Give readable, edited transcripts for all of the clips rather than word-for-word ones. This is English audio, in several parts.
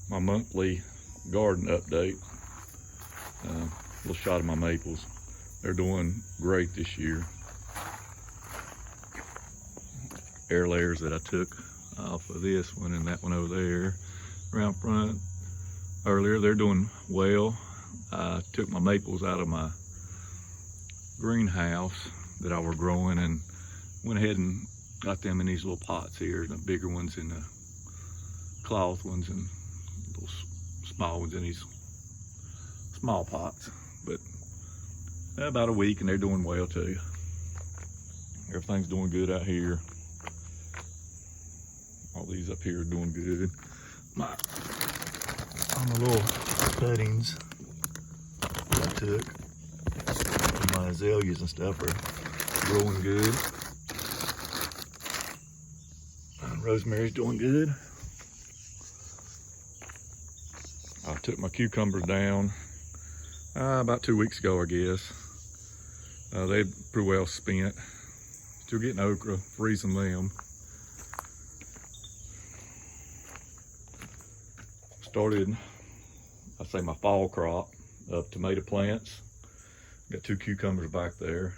my monthly garden update. A little shot of my maples. They're doing great this year. Air layers that I took off of this one and that one over there around front earlier, they're doing well. I took my maples out of my greenhouse that I were growing and went ahead and got them in these little pots here, the bigger ones in the cloth ones and little small ones in these small pots. But about a week and they're doing well too. Everything's doing good out here. All these up here are doing good. My little cuttings that I took from my azaleas and stuff are growing good. Rosemary's doing good. I took my cucumbers down about 2 weeks ago, I guess. They pretty well spent. Still getting okra, freezing them. Started, I say, my fall crop of tomato plants. Got 2 cucumbers back there.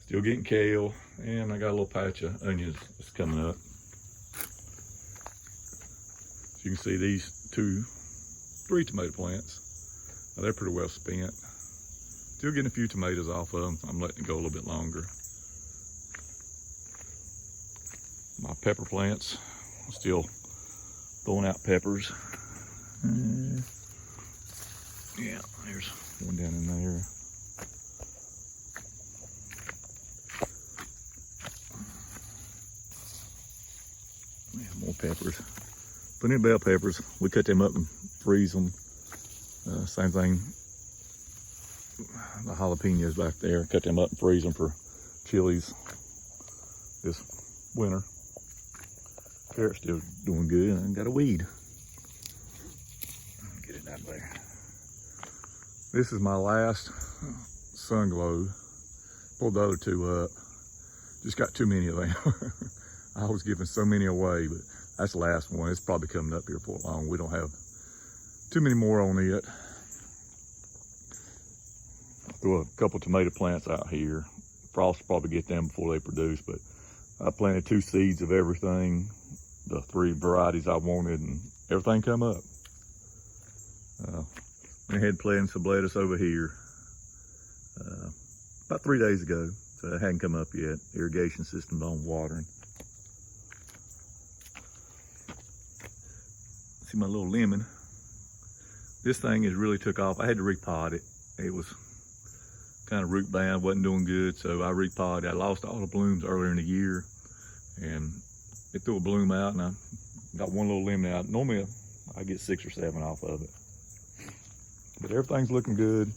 Still getting kale, and I got a little patch of onions that's coming up. So you can see these 3 tomato plants. They're pretty well spent. Still getting a few tomatoes off of them. I'm letting it go a little bit longer. My pepper plants, still throwing out peppers. Yeah, there's one down in there. Yeah, more peppers. Plenty of bell peppers. We cut them up and freeze them. Same thing, the jalapenos back there. Cut them up and freeze them for chilies this winter. Carrot's still doing good and got a weed. Get it down there. This is my last sun globe. Pulled the other 2 up. Just got too many of them. I was giving so many away, but that's the last one. It's probably coming up here for long. We don't have too many more on it. Threw a couple tomato plants out here. Frost will probably get them before they produce, but I planted 2 seeds of everything, the 3 varieties I wanted, and everything come up. Went ahead and planted some lettuce over here about 3 days ago, so it hadn't come up yet. Irrigation system's on watering. See my little lemon. This thing has really took off. I had to repot it. It was kind of root bound, wasn't doing good, so I repotted. I lost all the blooms earlier in the year, and it threw a bloom out, and I got one little lemon out. Normally I get 6 or 7 off of it. But everything's looking good.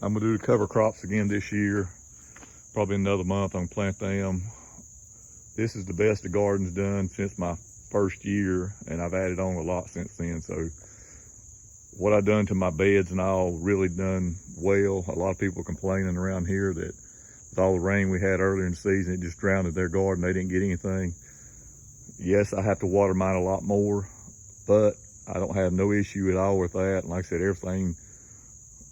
I'm gonna do the cover crops again this year. Probably another month I'm gonna plant them. This is the best the garden's done since my first year, and I've added on a lot since then. So what I've done to my beds and all really done well. A lot of people complaining around here that with all the rain we had earlier in the season, it just drowned their garden. They didn't get anything. Yes, I have to water mine a lot more, but I don't have no issue at all with that. And like I said, everything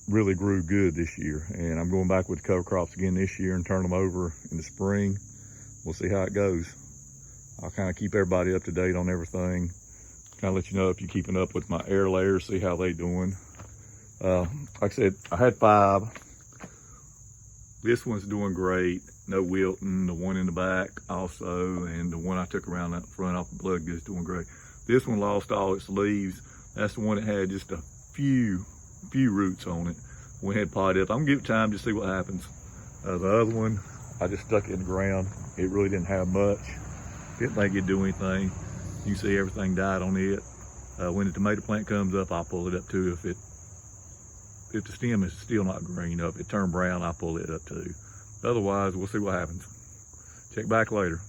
really grew good this year. And I'm going back with the cover crops again this year and turn them over in the spring. We'll see how it goes. I'll kind of keep everybody up to date on everything. Kind of let you know if you're keeping up with my air layers, see how they doing. Like I said, I had 5. This one's doing great. No wilting. The one in the back also, and the one I took around that front off the blood goods doing great. This one lost all its leaves. That's the one that had just a few roots on it. Went ahead and potted up. I'm gonna give it time to see what happens. The other one, I just stuck it in the ground. It really didn't have much. Didn't think it'd do anything. You can see everything died on it. When the tomato plant comes up, I'll pull it up too. If the stem is still not green up, it turned brown, I'll pull it up too. Otherwise, we'll see what happens. Check back later.